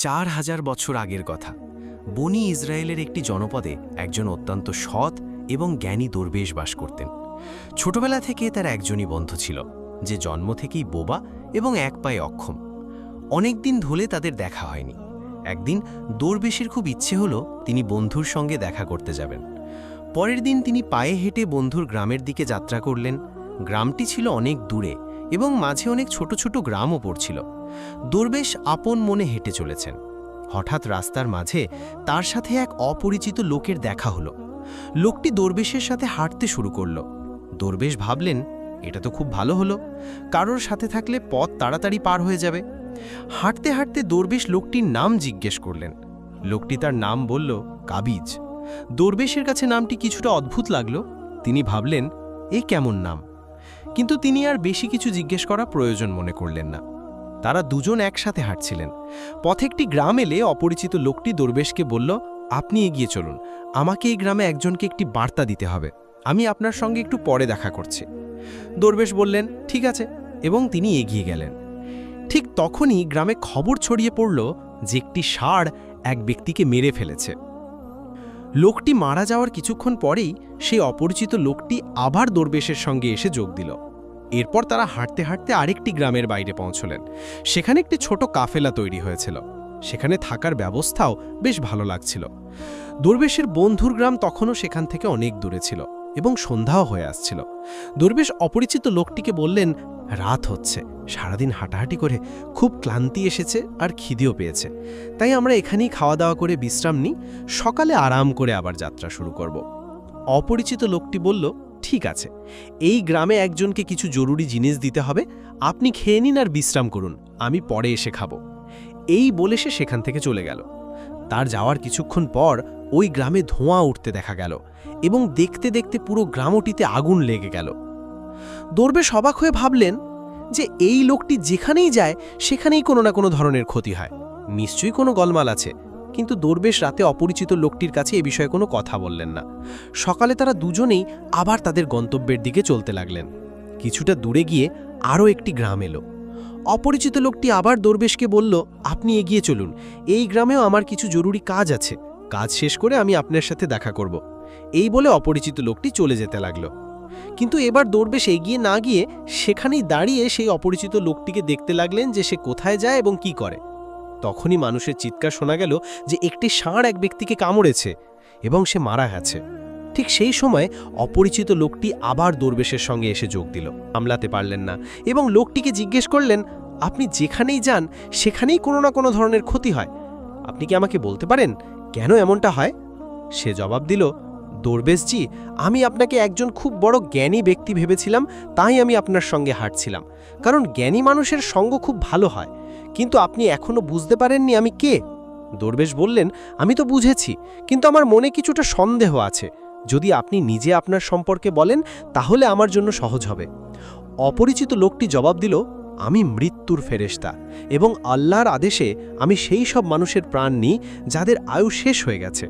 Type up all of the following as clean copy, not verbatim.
4000 বছর আগের কথা। বনি ইসরায়েলের একটি জনপদে একজন অত্যন্ত সৎ এবং জ্ঞানী দরবেশ বাস করতেন। ছোটবেলা থেকে তার একজনই বন্ধু ছিল, যে জন্ম থেকেই বোবা এবং এক পায়ে অক্ষম। অনেক দিন ধরে তাদের দেখা হয়নি। একদিন দরবেশের খুব ইচ্ছে হলো তিনি বন্ধুর সঙ্গে দেখা করতে যাবেন। পরের দিন তিনি পায়ে হেঁটে বন্ধুর গ্রামের দিকে যাত্রা করলেন। গ্রামটি ছিল অনেক দূরে এবং মাঝে অনেক ছোট ছোট গ্রামও পড়ছিল। দরবেশ আপন মনে হেঁটে চলেছেন। হঠাৎ রাস্তার মাঝে তার সাথে এক অপরিচিত লোকের দেখা হলো। লোকটি দরবেশের সাথে হাঁটতে শুরু করল। দরবেশ ভাবলেন, এটা তো খুব ভালো হলো, কারোর সাথে থাকলে পথ তাড়াতাড়ি পার হয়ে যাবে। হাঁটতে হাঁটতে দরবেশ লোকটির নাম জিজ্ঞেস করলেন। লোকটি তার নাম বলল, কাবিজ। দরবেশের কাছে নামটি কিছুটা অদ্ভুত লাগলো। তিনি ভাবলেন, এ কেমন নাম? কিন্তু তিনি আর বেশি কিছু জিজ্ঞেস করা প্রয়োজন মনে করলেন না। তারা দুজন একসাথে হাঁটছিলেন। পথে একটি গ্রাম এলে অপরিচিত লোকটি দরবেশকে বলল, আপনি এগিয়ে চলুন, আমাকে এই গ্রামে একজনকে একটি বার্তা দিতে হবে। আমি আপনার সঙ্গে একটু পরে দেখা করছি। দরবেশ বললেন, ঠিক আছে, এবং তিনি এগিয়ে গেলেন। ঠিক তখনই গ্রামে খবর ছড়িয়ে পড়ল যে একটি ষাঁড় এক ব্যক্তিকে মেরে ফেলেছে। লোকটি মারা যাওয়ার কিছুক্ষণ পরেই সেই অপরিচিত লোকটি আবার দরবেশের সঙ্গে এসে যোগ দিল। এরপর তারা হাঁটতে হাঁটতে আরেকটি গ্রামের বাইরে পৌঁছলেন। সেখানে একটি ছোট কাফেলা তৈরি হয়েছিল। সেখানে থাকার ব্যবস্থাও বেশ ভালো লাগছিল। দরবেশের বন্ধুর গ্রাম তখনও সেখান থেকে অনেক দূরে ছিল এবং সন্ধ্যাও হয়ে আসছিল। দরবেশ অপরিচিত লোকটিকে বললেন, রাত হচ্ছে, সারাদিন হাঁটাহাঁটি করে খুব ক্লান্তি এসেছে আর খিদেও পেয়েছে, তাই আমরা এখানেই খাওয়া দাওয়া করে বিশ্রাম নিই, সকালে আরাম করে আবার যাত্রা শুরু করব। অপরিচিত লোকটি বলল, ঠিক আছে, এই গ্রামে একজনকে কিছু জরুরি জিনিস দিতে হবে, আপনি খেয়ে নিন আর বিশ্রাম করুন, আমি পরে এসে খাব। এই বলে সে সেখান থেকে চলে গেল। তার যাওয়ার কিছুক্ষণ পর ওই গ্রামে ধোঁয়া উঠতে দেখা গেল এবং দেখতে দেখতে পুরো গ্রামটিতে আগুন লেগে গেল। দরবেশ অবাক হয়ে ভাবলেন যে এই লোকটি যেখানেই যায় সেখানেই কোনো না কোনো ধরনের ক্ষতি হয়, নিশ্চয়ই কোনো গলমাল আছে। কিন্তু দরবেশ রাতে অপরিচিত লোকটির কাছে এ বিষয়ে কোনো কথা বললেন না। সকালে তারা দুজনেই আবার তাদের গন্তব্যের দিকে চলতে লাগলেন। কিছুটা দূরে গিয়ে আরও একটি গ্রাম এলো। অপরিচিত লোকটি আবার দরবেশকে বলল, আপনি এগিয়ে চলুন, এই গ্রামেও আমার কিছু জরুরি কাজ আছে, কাজ শেষ করে আমি আপনার সাথে দেখা করব। এই বলে অপরিচিত লোকটি চলে যেতে লাগলো। কিন্তু এবার দরবেশ এগিয়ে না গিয়ে সেখানেই দাঁড়িয়ে সেই অপরিচিত লোকটিকে দেখতে লাগলেন যে সে কোথায় যায় এবং কি করে। তখনই মানুষের চিৎকার শোনা গেল যে একটি ষাঁড় এক ব্যক্তিকে কামড়েছে এবং সে মারা গেছে। ঠিক সেই সময় অপরিচিত লোকটি আবার দরবেশের সঙ্গে এসে যোগ দিল। সামলাতে পারলেন না এবং লোকটিকে জিজ্ঞেস করলেন, আপনি যেখানেই যান সেখানেই কোনো না কোনো ধরনের ক্ষতি হয়, আপনি কি আমাকে বলতে পারেন কেন এমনটা হয়? সে জবাব দিল, দরবেশজি, আমি আপনাকে একজন খুব বড় জ্ঞানী ব্যক্তি ভেবেছিলাম, তাই আমি আপনার সঙ্গে হাঁটছিলাম, কারণ জ্ঞানী মানুষের সঙ্গ খুব ভালো হয়। কিন্তু আপনি এখনো বুঝতে পারেননি আমি কে? দরবেশ বললেন, আমি তো বুঝেছি, কিন্তু আমার মনে কিছুটা সন্দেহ আছে। যদি আপনি নিজে আপনার সম্পর্কে বলেন তাহলে আমার জন্য সহজ হবে। অপরিচিত লোকটি জবাব দিল, আমি মৃত্যুর ফেরেশতা এবং আল্লাহর আদেশে আমি সেই সব মানুষের প্রাণ নিই যাদের আয়ু শেষ হয়ে গেছে।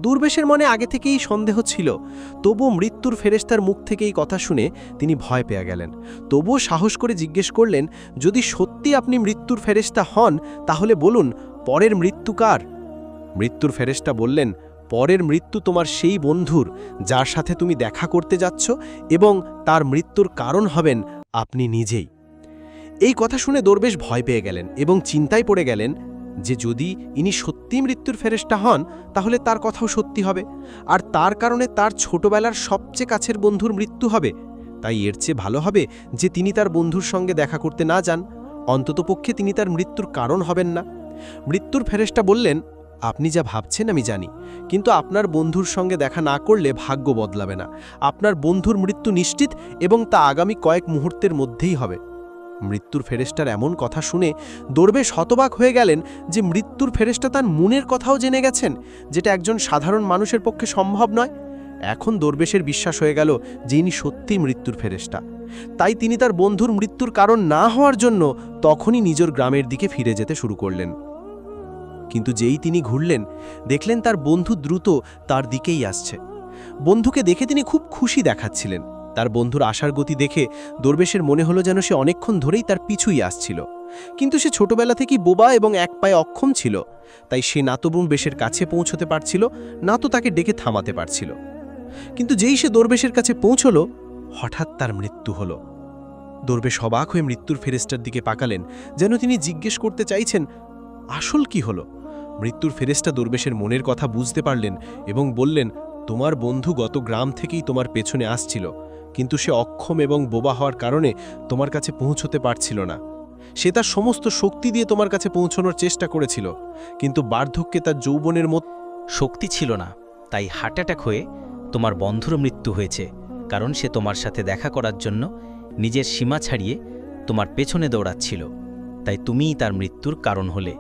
দরবেশের মনে আগে থেকেই সন্দেহ ছিল, তবুও মৃত্যুর ফেরেশতার মুখ থেকে এই কথা শুনে তিনি ভয় পেয়ে গেলেন। তবুও সাহস করে জিজ্ঞেস করলেন, যদি সত্যি আপনি মৃত্যুর ফেরেশতা হন তাহলে বলুন, পরের মৃত্যু কার? মৃত্যুর ফেরেশতা বললেন, পরের মৃত্যু তোমার সেই বন্ধুর যার সাথে তুমি দেখা করতে যাচ্ছ, এবং তার মৃত্যুর কারণ হবেন আপনি নিজেই। এই কথা শুনে দরবেশ ভয় পেয়ে গেলেন এবং চিন্তায় পড়ে গেলেন যে যদি ইনি সত্যি মৃত্যুর ফেরেশতা হন তাহলে তার কথাও সত্যি হবে, আর তার কারণে তার ছোটবেলার সবচেয়ে কাছের বন্ধুর মৃত্যু হবে। তাই এর চেয়ে ভালো হবে যে তিনি তার বন্ধুর সঙ্গে দেখা করতে না যান, অন্ততপক্ষে তিনি তার মৃত্যুর কারণ হবেন না। মৃত্যুর ফেরেশতা বললেন, আপনি যা ভাবছেন আমি জানি, কিন্তু আপনার বন্ধুর সঙ্গে দেখা না করলে ভাগ্য বদলাবে না। আপনার বন্ধুর মৃত্যু নিশ্চিত এবং তা আগামী কয়েক মুহূর্তের মধ্যেই হবে। মৃত্যুর ফেরেশতার এমন কথা শুনে দরবেশ হতবাক হয়ে গেলেন যে মৃত্যুর ফেরেশতা তার মনের কথাও জেনে গেছেন, যেটা একজন সাধারণ মানুষের পক্ষে সম্ভব নয়। এখন দরবেশের বিশ্বাস হয়ে গেল যে ইনি সত্যিই মৃত্যুর ফেরেশতা। তাই তিনি তার বন্ধুর মৃত্যুর কারণ না হওয়ার জন্য তখনই নিজের গ্রামের দিকে ফিরে যেতে শুরু করলেন। কিন্তু যেই তিনি ঘুরলেন, দেখলেন তার বন্ধু দ্রুত তার দিকেই আসছে। বন্ধুকে দেখে তিনি খুব খুশি দেখাচ্ছিলেন। তার বন্ধুর আসার গতি দেখে দরবেশের মনে হলো যেন সে অনেকক্ষণ ধরেই তার পিছুই আসছিল। কিন্তু সে ছোটবেলা থেকেই বোবা এবং এক পায়ে অক্ষম ছিল, তাই সে না তো দরবেশের কাছে পৌঁছতে পারছিল, না তো তাকে ডেকে থামাতে পারছিল। কিন্তু যেই সে দরবেশের কাছে পৌঁছল, হঠাৎ তার মৃত্যু হলো। দরবেশ অবাক হয়ে মৃত্যুর ফেরেশতার দিকে পাকালেন, যেন তিনি জিজ্ঞেস করতে চাইছেন, আসল কি হলো? মৃত্যুর ফেরেশতা দরবেশের মনের কথা বুঝতে পারলেন এবং বললেন, তোমার বন্ধু গত গ্রাম থেকেই তোমার পেছনে আসছিল, কিন্তু সে অক্ষম এবং বোবা হওয়ার কারণে তোমার কাছে পৌঁছতে পারছিল না। সে তার সমস্ত শক্তি দিয়ে তোমার কাছে পৌঁছানোর চেষ্টা করেছিল, কিন্তু বার্ধক্যে তার যৌবনের মতো শক্তি ছিল না, তাই হার্ট অ্যাটাক হয়ে তোমার বন্ধুর মৃত্যু হয়েছে, কারণ সে তোমার সাথে দেখা করার জন্য নিজের সীমা ছাড়িয়ে তোমার পেছনে দৌড়াচ্ছিল, তাই তুমিই তার মৃত্যুর কারণ হলে।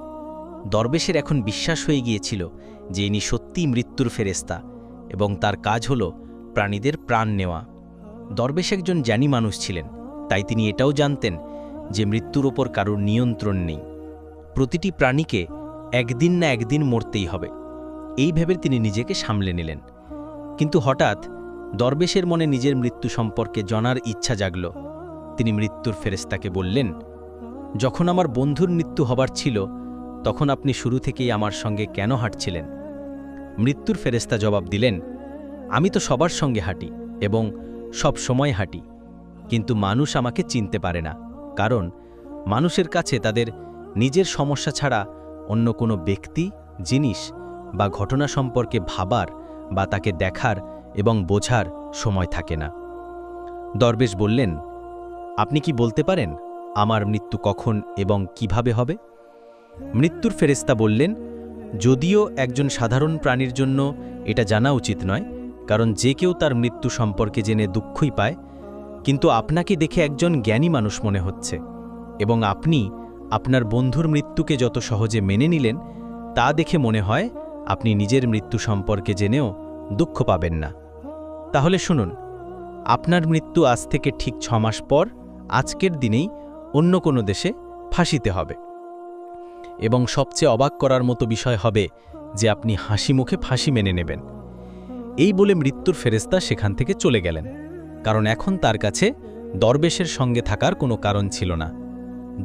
দরবেশের এখন বিশ্বাস হয়ে গিয়েছিল যে ইনি সত্যিই মৃত্যুর ফেরেশতা এবং তার কাজ হল প্রাণীদের প্রাণ নেওয়া। দরবেশ একজন জ্ঞানী মানুষ ছিলেন, তাই তিনি এটাও জানতেন যে মৃত্যুর ওপর কারোর নিয়ন্ত্রণ নেই। প্রতিটি প্রাণীকে একদিন না একদিন মরতেই হবে, এই ভেবে তিনি নিজেকে সামলে নিলেন। কিন্তু হঠাৎ দরবেশের মনে নিজের মৃত্যু সম্পর্কে জানার ইচ্ছা জাগল। তিনি মৃত্যুর ফেরেশতাকে বললেন, যখন আমার বন্ধুর মৃত্যু হবার ছিল তখন আপনি শুরু থেকেই আমার সঙ্গে কেন হাঁটছিলেন? মৃত্যুর ফেরেশতা জবাব দিলেন, আমি তো সবার সঙ্গে হাঁটি এবং সব সময় হাঁটি, কিন্তু মানুষ আমাকে চিনতে পারে না, কারণ মানুষের কাছে তাদের নিজের সমস্যা ছাড়া অন্য কোনো ব্যক্তি, জিনিস বা ঘটনা সম্পর্কে ভাবার বা তাকে দেখার এবং বোঝার সময় থাকে না। দরবেশ বললেন, আপনি কি বলতে পারেন আমার মৃত্যু কখন এবং কিভাবে হবে? মৃত্যুর ফেরেশতা বললেন, যদিও একজন সাধারণ প্রাণীর জন্য এটা জানা উচিত নয়, কারণ যে কেউ তার মৃত্যু সম্পর্কে জেনে দুঃখই পায়, কিন্তু আপনাকে দেখে একজন জ্ঞানী মানুষ মনে হচ্ছে এবং আপনি আপনার বন্ধুর মৃত্যুকে যত সহজে মেনে নিলেন তা দেখে মনে হয় আপনি নিজের মৃত্যু সম্পর্কে জেনেও দুঃখ পাবেন না। তাহলে শুনুন, আপনার মৃত্যু আজ থেকে ঠিক 6 মাস পর আজকের দিনেই অন্য কোনো দেশে ফাঁসিতে হবে, এবং সবচেয়ে অবাক করার মতো বিষয় হবে যে আপনি হাসি মুখে ফাঁসি মেনে নেবেন। এই বলে মৃত্যুর ফেরেশতা সেখান থেকে চলে গেলেন, কারণ এখন তার কাছে দরবেশের সঙ্গে থাকার কোনো কারণ ছিল না।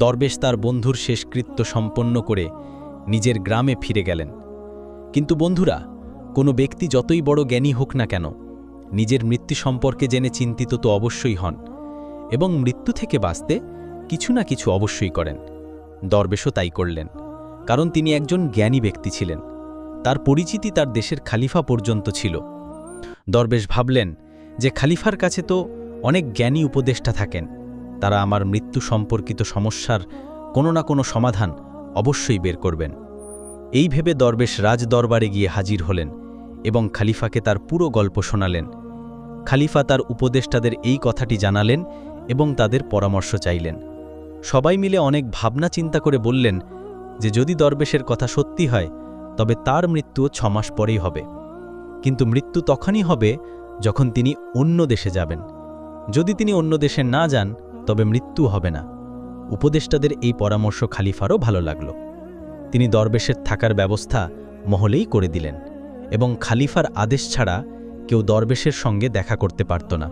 দরবেশ তার বন্ধুর শেষকৃত্য সম্পন্ন করে নিজের গ্রামে ফিরে গেলেন। কিন্তু বন্ধুরা, কোনো ব্যক্তি যতই বড় জ্ঞানী হোক না কেন, নিজের মৃত্যু সম্পর্কে জেনে চিন্তিত তো অবশ্যই হন এবং মৃত্যু থেকে বাঁচতে কিছু না কিছু অবশ্যই করেন। দরবেশও তাই করলেন, কারণ তিনি একজন জ্ঞানী ব্যক্তি ছিলেন। তার পরিচিতি তার দেশের খালিফা পর্যন্ত ছিল। দরবেশ ভাবলেন যে খালিফার কাছে তো অনেক জ্ঞানী উপদেষ্টা থাকেন, তারা আমার মৃত্যু সম্পর্কিত সমস্যার কোনো না কোনো সমাধান অবশ্যই বের করবেন। এই ভেবে দরবেশ রাজ দরবারে গিয়ে হাজির হলেন এবং খালিফাকে তার পুরো গল্প শোনালেন। খালিফা তার উপদেষ্টাদের এই কথাটি জানালেন এবং তাদের পরামর্শ চাইলেন। সবাই মিলে অনেক ভাবনা চিন্তা করে বললেন যে যদি দরবেশের কথা সত্যি হয় তবে তার মৃত্যুও 6 মাস পরেই হবে, কিন্তু মৃত্যু তখনই হবে যখন তিনি অন্য দেশে যাবেন। যদি তিনি অন্য দেশে না যান তবে মৃত্যু হবে না। উপদেষ্টাদের এই পরামর্শ খালিফারও ভালো লাগল। তিনি দরবেশের থাকার ব্যবস্থা মহলেই করে দিলেন এবং খালিফার আদেশ ছাড়া কেউ দরবেশের সঙ্গে দেখা করতে পারত না।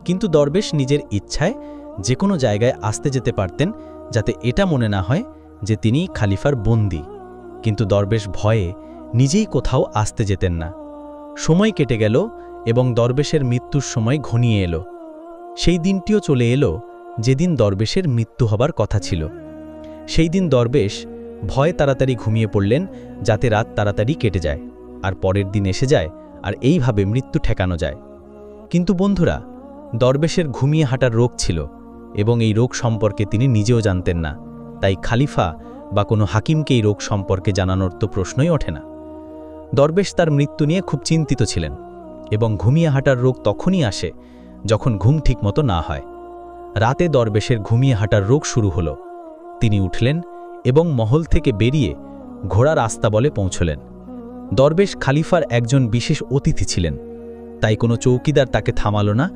কিন্তু দরবেশ নিজের ইচ্ছায় যে কোনো জায়গায় আসতে যেতে পারতেন, যাতে এটা মনে না হয় যে তিনি খালিফার বন্দী। কিন্তু দরবেশ ভয়ে নিজেই কোথাও আসতে যেতেন না। সময় কেটে গেল এবং দরবেশের মৃত্যুর সময় ঘনিয়ে এলো। সেই দিনটিও চলে এলো যেদিন দরবেশের মৃত্যু হবার কথা ছিল। সেই দিন দরবেশ ভয়ে তাড়াতাড়ি ঘুমিয়ে পড়লেন, যাতে রাত তাড়াতাড়ি কেটে যায় আর পরের দিন এসে যায় আর এইভাবে মৃত্যু ঠেকানো যায়। কিন্তু বন্ধুরা, দরবেশের ঘুমিয়ে হাঁটার রোগ ছিল এবং এই রোগ সম্পর্কে তিনি নিজেও জানতেন না, তাই খালিফা বা কোনো হাকিমকে এই রোগ সম্পর্কে জানানোর তো প্রশ্নই ওঠে না। দরবেশ তার মৃত্যু নিয়ে খুব চিন্তিত ছিলেন এবং ঘুমিয়ে হাঁটার রোগ তখনই আসে যখন ঘুম ঠিকমতো না হয়। রাতে দরবেশের ঘুমিয়ে হাঁটার রোগ শুরু হলো। তিনি উঠলেন এবং মহল থেকে বেরিয়ে ঘোড়ার আস্তাবলে পৌঁছলেন। দরবেশ খালিফার একজন বিশেষ অতিথি ছিলেন, তাই কোনো চৌকিদার তাকে থামালো না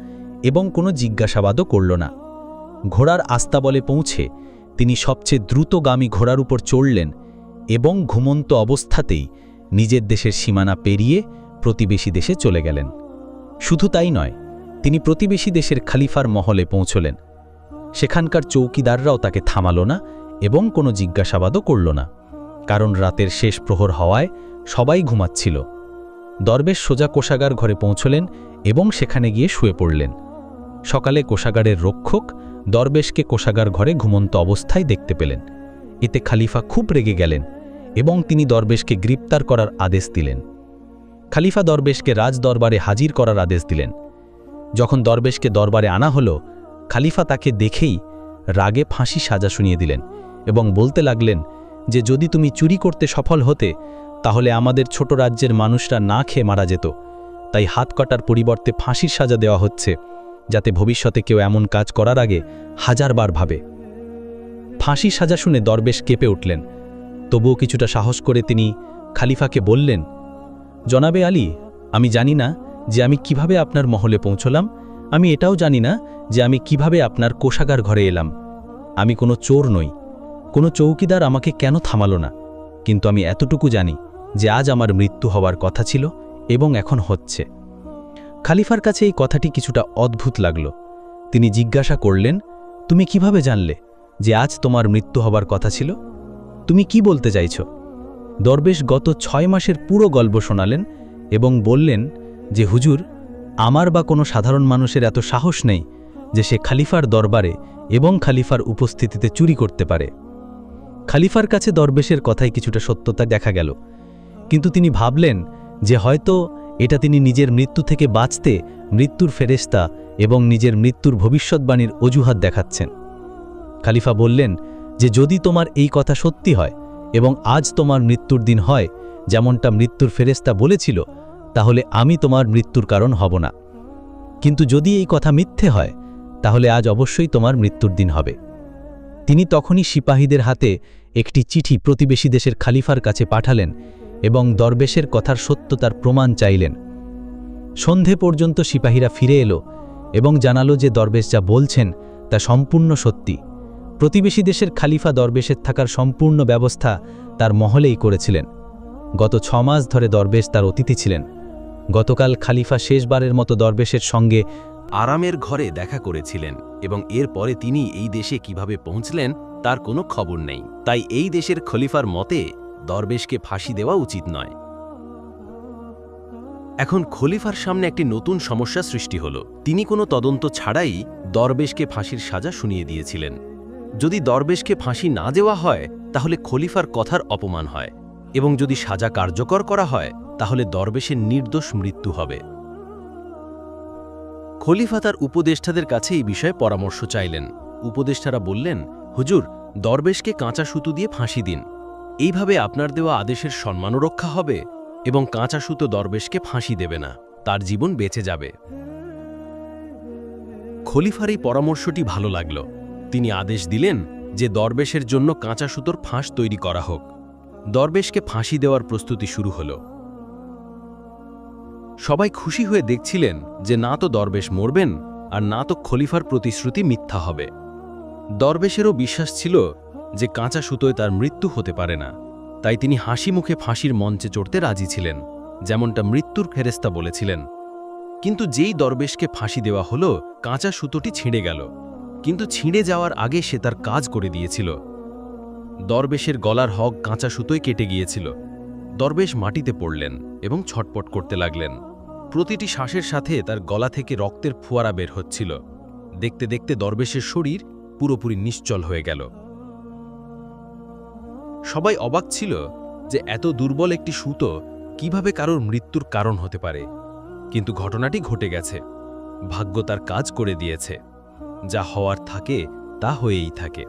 এবং কোনো জিজ্ঞাসাবাদও করল না। ঘোড়ার আস্তাবলে পৌঁছে তিনি সবচেয়ে দ্রুতগামী ঘোড়ার উপর চড়লেন এবং ঘুমন্ত অবস্থাতেই নিজের দেশের সীমানা পেরিয়ে প্রতিবেশী দেশে চলে গেলেন। শুধু তাই নয়, তিনি প্রতিবেশী দেশের খলিফার মহলে পৌঁছলেন। সেখানকার চৌকিদাররাও তাকে থামালো না এবং কোনো জিজ্ঞাসাবাদও করল না, কারণ রাতের শেষ প্রহর হওয়ায় সবাই ঘুমাচ্ছিল। দরবেশ সোজা কোষাগার ঘরে পৌঁছলেন এবং সেখানে গিয়ে শুয়ে পড়লেন। সকালে কোষাগারের রক্ষক দরবেশকে কোষাগার ঘরে ঘুমন্ত অবস্থায় দেখতে পেলেন। এতে খলিফা খুব রেগে গেলেন এবং তিনি দরবেশকে গ্রেপ্তার করার আদেশ দিলেন। খলিফা দরবেশকে রাজদরবারে হাজির করার আদেশ দিলেন। যখন দরবেশকে দরবারে আনা হলো, খলিফা তাকে দেখেই রাগে ফাঁসি সাজা শুনিয়ে দিলেন এবং বলতে লাগলেন যে যদি তুমি চুরি করতে সফল হতে তাহলে আমাদের ছোট রাজ্যের মানুষরা না খেয়ে মারা যেত, তাই হাত কাটার পরিবর্তে ফাঁসির সাজা দেওয়া হচ্ছে, যাতে ভবিষ্যতে কেউ এমন কাজ করার আগে হাজারবার ভাবে। ফাঁসির সাজা শুনে দরবেশ কেঁপে উঠলেন। তবুও কিছুটা সাহস করে তিনি খলিফাকে বললেন, জনাবে আলী, আমি জানি না যে আমি কিভাবে আপনার মহলে পৌঁছলাম, আমি এটাও জানি না যে আমি কিভাবে আপনার কোষাগার ঘরে এলাম। আমি কোনো চোর নই, কোনো চৌকিদার আমাকে কেন থামালো না, কিন্তু আমি এতটুকু জানি যে আজ আমার মৃত্যু হওয়ার কথা ছিল এবং এখন হচ্ছে। খলিফার কাছে এই কথাটি কিছুটা অদ্ভুত লাগল। তিনি জিজ্ঞাসা করলেন, তুমি কিভাবে জানলে যে আজ তোমার মৃত্যু হবার কথা ছিল? তুমি কি বলতে চাইছ? দরবেশ গত 6 মাসের পুরো গল্প শোনালেন এবং বললেন যে হুজুর, আমার বা কোনো সাধারণ মানুষের এত সাহস নেই যে সে খলিফার দরবারে এবং খলিফার উপস্থিতিতে চুরি করতে পারে। খলিফার কাছে দরবেশের কথায় কিছুটা সত্যতা দেখা গেল, কিন্তু তিনি ভাবলেন যে হয়তো এটা তিনি নিজের মৃত্যু থেকে বাঁচতে মৃত্যুর ফেরেশতা এবং নিজের মৃত্যুর ভবিষ্যৎবাণীর অজুহাত দেখাচ্ছেন। খলিফা বললেন যে যদি তোমার এই কথা সত্যি হয় এবং আজ তোমার মৃত্যুর দিন হয় যেমনটা মৃত্যুর ফেরেশতা বলেছিল, তাহলে আমি তোমার মৃত্যুর কারণ হব না, কিন্তু যদি এই কথা মিথ্যে হয় তাহলে আজ অবশ্যই তোমার মৃত্যুর দিন হবে। তিনি তখনই সিপাহীদের হাতে একটি চিঠি প্রতিবেশী দেশের খলিফার কাছে পাঠালেন এবং দরবেশের কথার সত্যতার প্রমাণ চাইলেন। সন্ধে পর্যন্ত সিপাহীরা ফিরে এলো এবং জানালো যে দরবেশ যা বলছেন তা সম্পূর্ণ সত্যি। প্রতিবেশী দেশের খলিফা দরবেশের থাকার সম্পূর্ণ ব্যবস্থা তার মহলেই করেছিলেন। গত 6 মাস ধরে দরবেশ তার অতিথি ছিলেন। গতকাল খলিফা শেষবারের মতো দরবেশের সঙ্গে আরামের ঘরে দেখা করেছিলেন এবং এরপরে তিনি এই দেশে কিভাবে পৌঁছলেন তার কোনো খবর নেই। তাই এই দেশের খলিফার মতে দরবেশকে ফাঁসি দেওয়া উচিত নয়। এখন খলিফার সামনে একটি নতুন সমস্যা সৃষ্টি হল। তিনি কোনো তদন্ত ছাড়াই দরবেশকে ফাঁসির সাজা শুনিয়ে দিয়েছিলেন। যদি দরবেশকে ফাঁসি না দেওয়া হয় তাহলে খলিফার কথার অপমান হয়, এবং যদি সাজা কার্যকর করা হয় তাহলে দরবেশের নির্দোষ মৃত্যু হবে। খলিফা তার উপদেষ্টাদের কাছে এই বিষয়ে পরামর্শ চাইলেন। উপদেষ্টারা বললেন, হুজুর, দরবেশকে কাঁচা সুতো দিয়ে ফাঁসি দিন। এইভাবে আপনার দেওয়া আদেশের সম্মানও রক্ষা হবে এবং কাঁচা সুতো দরবেশকে ফাঁসি দেবে না, তার জীবন বেঁচে যাবে। খলিফার এই পরামর্শটি ভালো লাগল। তিনি আদেশ দিলেন যে দরবেশের জন্য কাঁচা সুতোর ফাঁস তৈরি করা হোক। দরবেশকে ফাঁসি দেওয়ার প্রস্তুতি শুরু হল। সবাই খুশি হয়ে দেখছিলেন যে না তো দরবেশ মরবেন আর না তো খলিফার প্রতিশ্রুতি মিথ্যা হবে। দরবেশেরও বিশ্বাস ছিল যে কাঁচা সুতোয় তার মৃত্যু হতে পারে না, তাই তিনি হাসি মুখে ফাঁসির মঞ্চে চড়তে রাজি ছিলেন, যেমনটা মৃত্যুর ফেরেশতা বলেছিলেন। কিন্তু যেই দরবেশকে ফাঁসি দেওয়া হলো, কাঁচা সুতোটি ছিঁড়ে গেল। কিন্তু ছিঁড়ে যাওয়ার আগে সে তার কাজ করে দিয়েছিল। দরবেশের গলার হগ কাঁচা সুতোয় কেটে গিয়েছিল। দরবেশ মাটিতে পড়লেন এবং ছটপট করতে লাগলেন। প্রতিটি শ্বাসের সাথে তার গলা থেকে রক্তের ফোয়ারা বের হচ্ছিল। দেখতে দেখতে দরবেশের শরীর পুরোপুরি নিশ্চল হয়ে গেল। সবাই অবাক ছিল যে এত দুর্বল একটি সুতো কিভাবে কারোর মৃত্যুর কারণ হতে পারে। কিন্তু ঘটনাটি ঘটে গেছে। ভাগ্য তার কাজ করে দিয়েছে। যা হওয়ার থাকে তা হয়েই থাকে।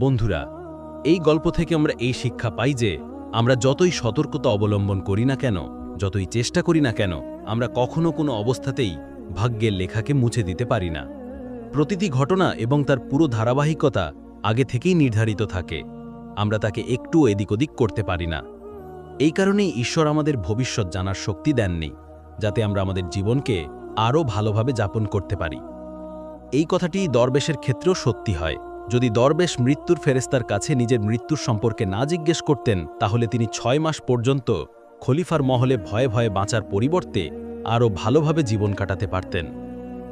বন্ধুরা, এই গল্প থেকে আমরা এই শিক্ষা পাই যে আমরা যতই সতর্কতা অবলম্বন করি না কেন, যতই চেষ্টা করি না কেন, আমরা কখনো কোনো অবস্থাতেই ভাগ্যের লেখাকে মুছে দিতে পারি না। প্রতিটি ঘটনা এবং তার পুরো ধারাবাহিকতা আগে থেকেই নির্ধারিত থাকে। আমরা তাকে একটু এদিক ওদিক করতে পারি না। এই কারণেই ঈশ্বর আমাদের ভবিষ্যৎ জানার শক্তি দেননি, যাতে আমরা আমাদের জীবনকে আরও ভালোভাবে যাপন করতে পারি। এই কথাটি দরবেশের ক্ষেত্রেও সত্যি হয়। যদি দরবেশ মৃত্যুর ফেরেশতার কাছে নিজের মৃত্যুর সম্পর্কে না জিজ্ঞেস করতেন, তাহলে তিনি 6 মাস পর্যন্ত খলিফার মহলে ভয়ে ভয়ে বাঁচার পরিবর্তে আরও ভালোভাবে জীবন কাটাতে পারতেন।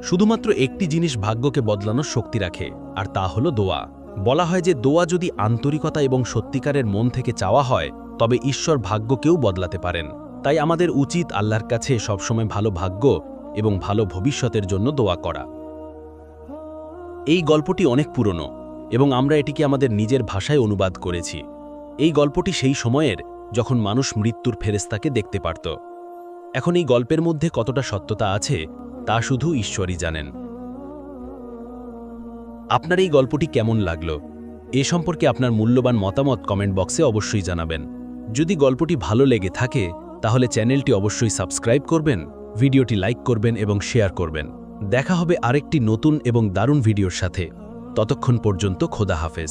শুধুমাত্র একটি জিনিস ভাগ্যকে বদলানোর শক্তি রাখে, আর তা হলো দোয়া। বলা হয় যে দোয়া যদি আন্তরিকতা এবং সত্যিকারের মন থেকে চাওয়া হয়, তবে ঈশ্বর ভাগ্যকেও বদলাতে পারেন। তাই আমাদের উচিত আল্লাহর কাছে সবসময় ভালো ভাগ্য এবং ভালো ভবিষ্যতের জন্য দোয়া করা। এই গল্পটি অনেক পুরনো এবং আমরা এটিকে আমাদের নিজের ভাষায় অনুবাদ করেছি। এই গল্পটি সেই সময়ের যখন মানুষ মৃত্যুর ফেরেশতাকে দেখতে পারত। এখন এই গল্পের মধ্যে কতটা সত্যতা আছে তা শুধু ঈশ্বরই জানেন। আপনার এই গল্পটি কেমন লাগলো এ সম্পর্কে আপনার মূল্যবান মতামত কমেন্ট বক্সে অবশ্যই জানাবেন। যদি গল্পটি ভালো লেগে থাকে তাহলে চ্যানেলটি অবশ্যই সাবস্ক্রাইব করবেন, ভিডিওটি লাইক করবেন এবং শেয়ার করবেন। দেখা হবে আরেকটি নতুন এবং দারুণ ভিডিওর সাথে। ততক্ষণ পর্যন্ত খোদা হাফেজ।